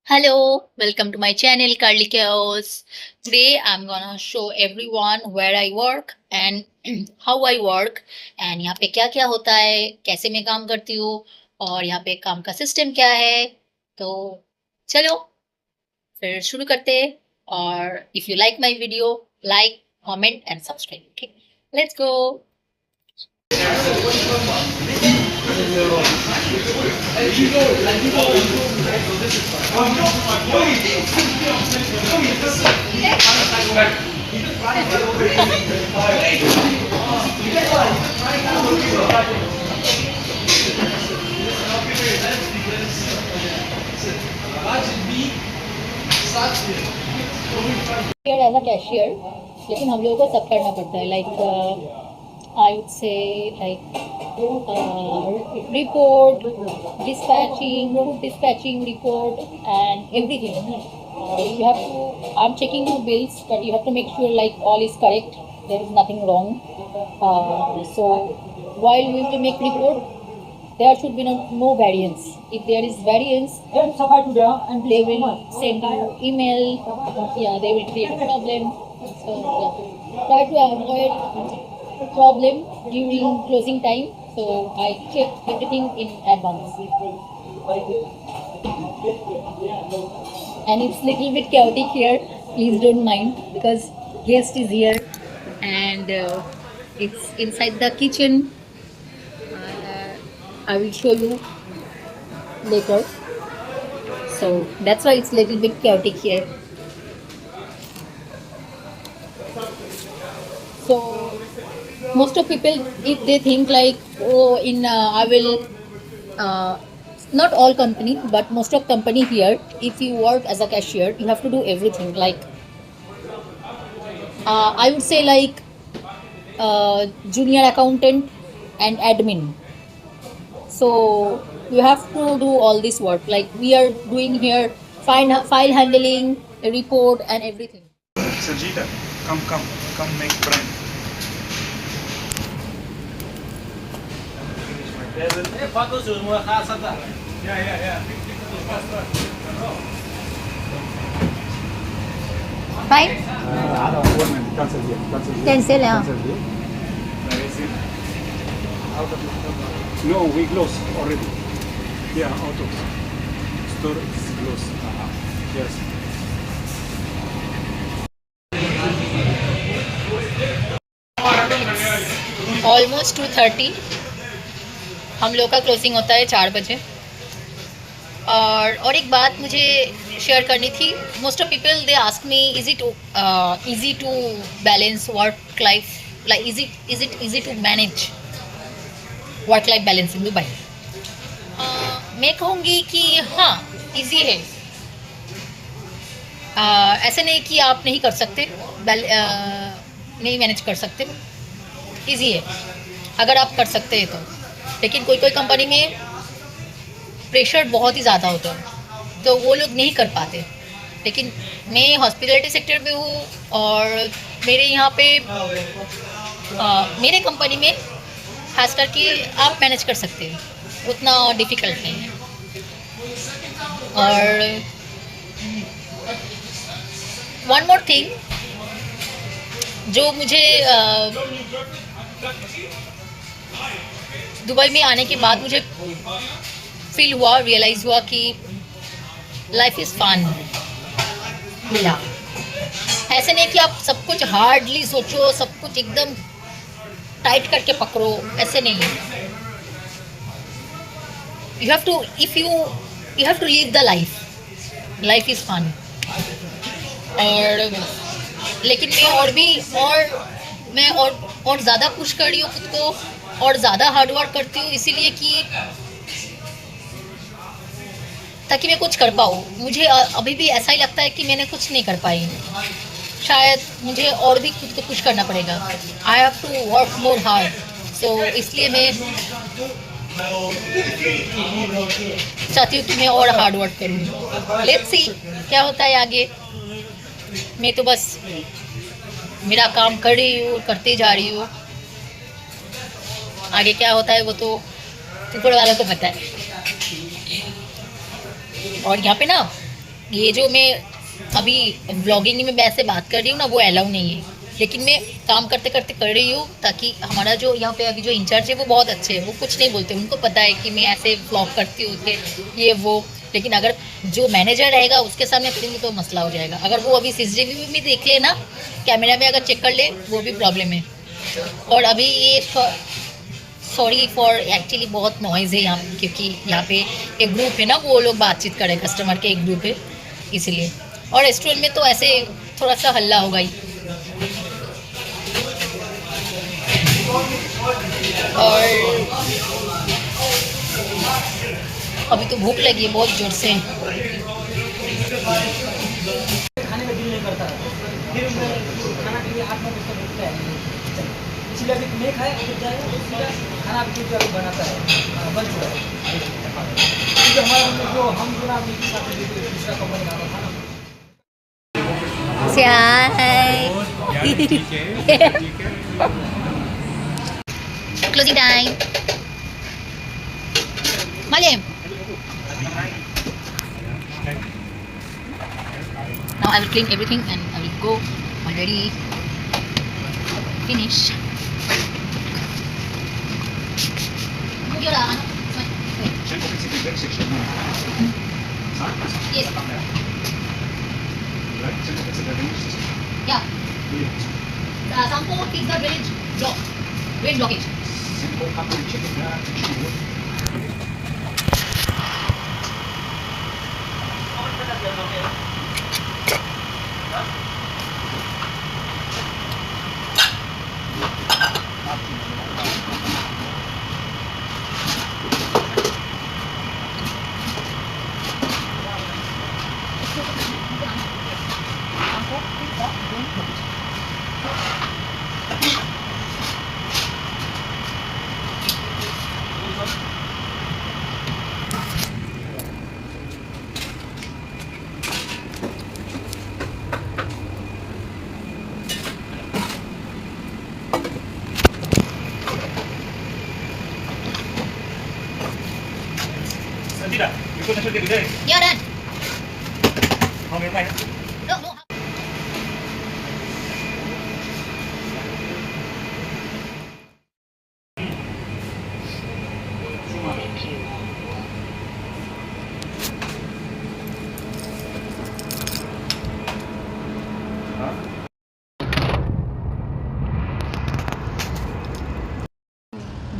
Hello, welcome to my channel Curly Chaos. Today I'm gonna show everyone where I work and how I work and यहाँ पे क्या क्या होता है, कैसे मैं काम करती हूँ और यहाँ पे काम का सिस्टम क्या है। तो चलो फिर शुरू करते हैं और if you like my video, like, comment and subscribe. Okay, let's go. Here as a cashier, लेकिन हम लोगों को सब करना पड़ता है like I would say like report, dispatching, food dispatching report, and everything. You have to. I'm checking the bills, but you have to make sure like all is correct. There is nothing wrong. So while we will make report, there should be no variance. If there is variance, they will send you email. Yeah, they will create a problem. So yeah, try to avoid problem during closing time. So I check everything in advance. And it's little bit chaotic here. Please don't mind because guest is here and it's inside the kitchen. I will show you later. So that's why it's little bit chaotic here. So most of people, if they think like, oh, in I will, not all company, but most of company here, if you work as a cashier, you have to do everything. Like, I would say like junior accountant and admin. So you have to do all this work. Like we are doing here, file handling, report, and everything. Sajida, come make friend. Yeah. Fine. Cancel, yeah. No, we close already. Yeah, out of store is closed. Yes. Almost 2:30 हम लोग का closing होता है 4 बजे। और एक बात मुझे शेयर करनी थी। Most of people they ask me is it to balance work life, like is it easy to manage work life balance in Dubai. मैं कहूँगी कि हाँ, इजी है। ऐसे नहीं कि आप नहीं कर सकते, नहीं मैनेज कर सकते, इजी है अगर आप कर सकते हैं तो। लेकिन कोई कंपनी में प्रेशर बहुत ही ज़्यादा होता है तो वो लोग नहीं कर पाते। लेकिन मैं हॉस्पिटलिटी सेक्टर में हूँ और मेरे यहाँ पे मेरे कंपनी में खास करके आप मैनेज कर सकते हैं, उतना डिफ़िकल्ट नहीं है। और वन मोर थिंग जो मुझे दुबई में आने के बाद मुझे फील हुआ, रियलाइज़ हुआ कि लाइफ इज़ फन मिला। ऐसे नहीं कि आप सब कुछ हार्डली सोचो, सब कुछ एकदम टाइट करके पकड़ो, ऐसे नहीं है। You have to you have to live the life is fun. और लेकिन मैं और ज़्यादा पुश कर रही हूँ खुद को और ज़्यादा हार्ड वर्क करती हूँ, इसीलिए कि ताकि मैं कुछ कर पाऊँ। मुझे अभी भी ऐसा ही लगता है कि मैंने कुछ नहीं कर पाई, शायद मुझे और भी खुद को पुश करना पड़ेगा। I have to work more hard. So इसलिए मैं चाहती हूँ कि मैं और हार्ड वर्क करूँ। लेट्स सी क्या होता है आगे। मैं तो बस मेरा काम कर रही हूँ, करते जा रही हूँ। आगे क्या होता है वो तो ऊपर वाला को पता है। और यहाँ पे ना ये जो मैं अभी ब्लॉगिंग में वैसे बात कर रही हूँ ना, वो अलाउ नहीं है, लेकिन मैं काम करते करते कर रही हूँ ताकि हमारा जो यहाँ पे अभी जो इंचार्ज है वो बहुत अच्छे है, वो कुछ नहीं बोलते, उनको पता है कि मैं ऐसे ब्लॉग करती हूँ ये वो। लेकिन अगर जो मैनेजर रहेगा उसके सामने करेंगे तो मसला हो जाएगा। अगर वो अभी सीसीटीवी में देख ले ना, कैमरा में अगर चेक कर ले, वो भी प्रॉब्लम है। और अभी ये सॉरी फॉर एक्चुअली बहुत नॉइज़ है यहाँ, क्योंकि यहाँ पे एक ग्रुप है ना, वो लोग बातचीत कर रहे हैं, कस्टमर के एक ग्रुप है इसीलिए। और रेस्टोरेंट में तो ऐसे थोड़ा सा हल्ला होगा ही। और अभी तो भूख लगी है बहुत जोर से। खाने का दिल नहीं करता है, फिर मैं खाना के लिए 8-9 बजे तक उठता है, इसलिए अभी नहीं खाया, फिर जाएगा तो सीधा खाना भी कुछ अभी बनाता है, बन चुका है। क्योंकि हमारे में जो हम जो ना के साथ दूसरा कंपनी का था ना, closing time Malim. Now I will clean everything and I will go already finish. Yes. Yeah. Sampo fix the drainage block. Drain blockage. Tidak, ikut nasib dia gede. Yeah, done. Mau main main? No, no.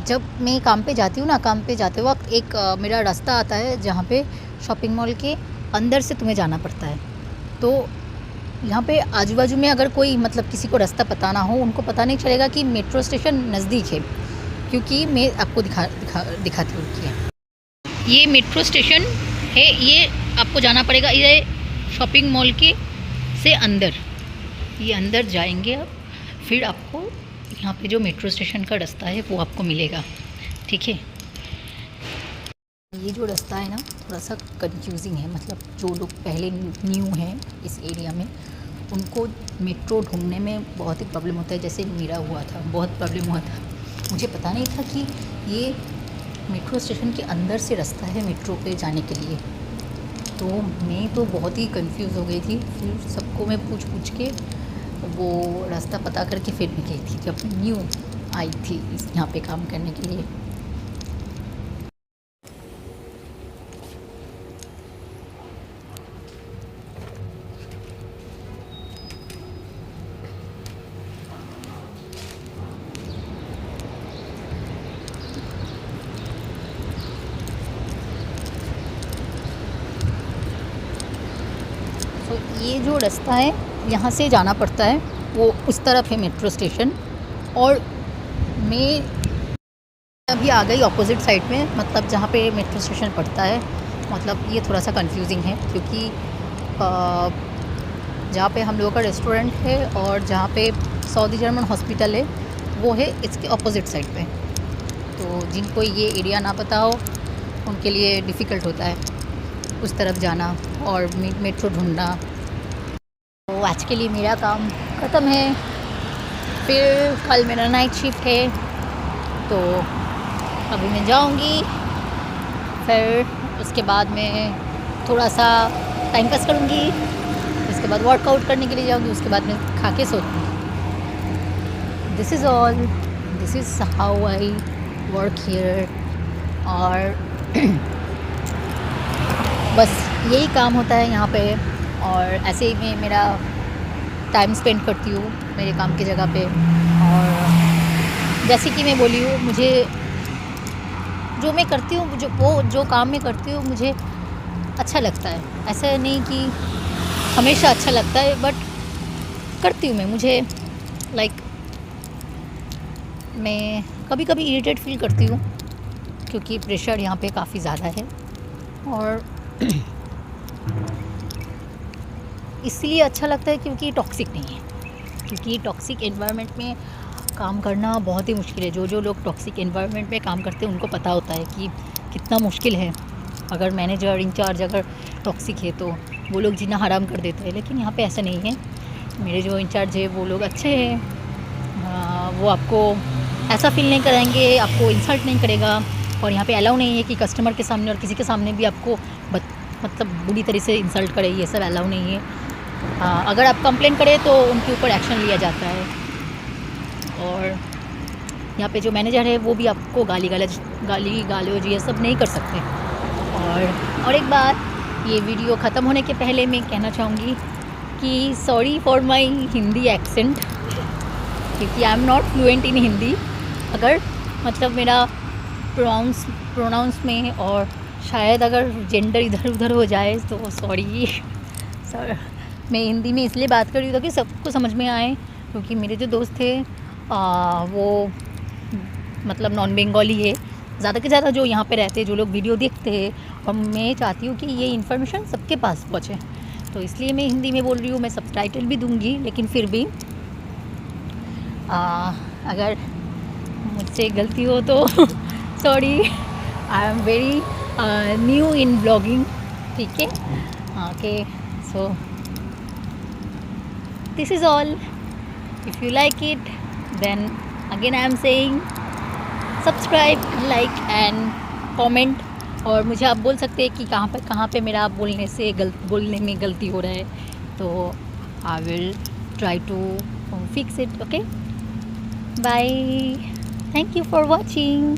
जब मैं काम पे जाती हूँ ना, काम पे जाते वक्त एक मेरा रास्ता आता है जहाँ पे शॉपिंग मॉल के अंदर से तुम्हें जाना पड़ता है। तो यहाँ पे आजू बाजू में अगर कोई मतलब किसी को रास्ता पता ना हो, उनको पता नहीं चलेगा कि मेट्रो स्टेशन नज़दीक है, क्योंकि मैं आपको दिखाती हूँ कि ये मेट्रो स्टेशन है। ये आपको जाना पड़ेगा ये शॉपिंग मॉल के से अंदर, ये अंदर जाएंगे आप, फिर आपको यहाँ पे जो मेट्रो स्टेशन का रास्ता है वो आपको मिलेगा, ठीक है। ये जो रास्ता है ना थोड़ा सा कंफ्यूजिंग है, मतलब जो लोग पहले न्यू हैं इस एरिया में, उनको मेट्रो ढूंढने में बहुत ही प्रॉब्लम होता है। जैसे मेरा हुआ था, बहुत प्रॉब्लम हुआ था, मुझे पता नहीं था कि ये मेट्रो स्टेशन के अंदर से रास्ता है मेट्रो पे जाने के लिए। तो मैं तो बहुत ही कंफ्यूज हो गई थी, फिर सबको मैं पूछ के वो रास्ता पता करके फिर मैं गई थी, जब न्यू आई थी इस यहाँ पे काम करने के लिए। तो ये जो रास्ता है यहाँ से जाना पड़ता है, वो उस तरफ है मेट्रो स्टेशन। और मैं अभी आ गई ऑपोजिट साइड में, मतलब जहाँ पे मेट्रो स्टेशन पड़ता है। मतलब ये थोड़ा सा कंफ्यूजिंग है, क्योंकि जहाँ पे हम लोगों का रेस्टोरेंट है और जहाँ पे सऊदी जर्मन हॉस्पिटल है वो है इसके ऑपोजिट साइड पे। तो जिनको ये एरिया ना पता हो उनके लिए डिफ़िकल्ट होता है उस तरफ जाना और मेट्रो ढूंढना। तो आज के लिए मेरा काम ख़त्म है, फिर कल मेरा नाइट शिफ्ट है, तो अभी मैं जाऊंगी। फिर उसके बाद में थोड़ा सा टाइम पास करूँगी, उसके बाद वर्कआउट करने के लिए जाऊँगी, उसके बाद मैं खा के सोती हूँ। This is all, this is how I work here. और बस यही काम होता है यहाँ पे, और ऐसे ही मैं मेरा टाइम स्पेंड करती हूँ मेरे काम की जगह पे। और जैसे कि मैं बोली हूँ, मुझे जो मैं करती हूँ, जो काम मैं करती हूँ मुझे अच्छा लगता है। ऐसा नहीं कि हमेशा अच्छा लगता है, बट करती हूँ मैं। मुझे मैं कभी कभी इरिटेट फील करती हूँ क्योंकि प्रेशर यहाँ पे काफ़ी ज़्यादा है, और इसलिए अच्छा लगता है क्योंकि टॉक्सिक नहीं है। क्योंकि टॉक्सिक एनवायरनमेंट में काम करना बहुत ही मुश्किल है। जो लोग टॉक्सिक एनवायरनमेंट में काम करते हैं उनको पता होता है कि कितना मुश्किल है। अगर मैनेजर इंचार्ज अगर टॉक्सिक है तो वो लोग जीना हराम कर देते हैं, लेकिन यहाँ पे ऐसा नहीं है। मेरे जो इंचार्ज है वो लोग अच्छे हैं। वो आपको ऐसा फील नहीं कराएंगे, आपको इंसल्ट नहीं करेगा। और यहाँ पे अलाउ नहीं है कि कस्टमर के सामने और किसी के सामने भी आपको मतलब बुरी तरह से इंसल्ट करे, ये सब अलाउ नहीं है। अगर आप कंप्लेन करें तो उनके ऊपर एक्शन लिया जाता है। और यहाँ पे जो मैनेजर है वो भी आपको गाली गलौज ये सब नहीं कर सकते। और एक बात, ये वीडियो ख़त्म होने के पहले मैं कहना चाहूँगी कि sorry for my Hindi accent, क्योंकि I am not fluent in Hindi. अगर मतलब मेरा प्रोनाउंस में और शायद अगर जेंडर इधर उधर हो जाए तो सॉरी सर। मैं हिंदी में इसलिए बात कर रही हूँ ताकि सबको समझ में आए, क्योंकि मेरे जो दोस्त थे वो मतलब नॉन बंगाली है ज़्यादा से ज़्यादा, जो यहाँ पे रहते हैं, जो लोग वीडियो देखते हैं। और मैं चाहती हूँ कि ये इन्फॉर्मेशन सबके पास पहुँचे, तो इसलिए मैं हिंदी में बोल रही हूँ। मैं सबटाइटल भी दूँगी, लेकिन फिर भी अगर मुझसे गलती हो तो sorry. I am very new in blogging, ठीक है। Okay, so this is all. If you like it then again I am saying subscribe, like and comment. और मुझे आप बोल सकते हैं कि कहाँ पे मेरा बोलने में गलती हो रहा है, तो I will try to fix it. Okay, bye, thank you for watching.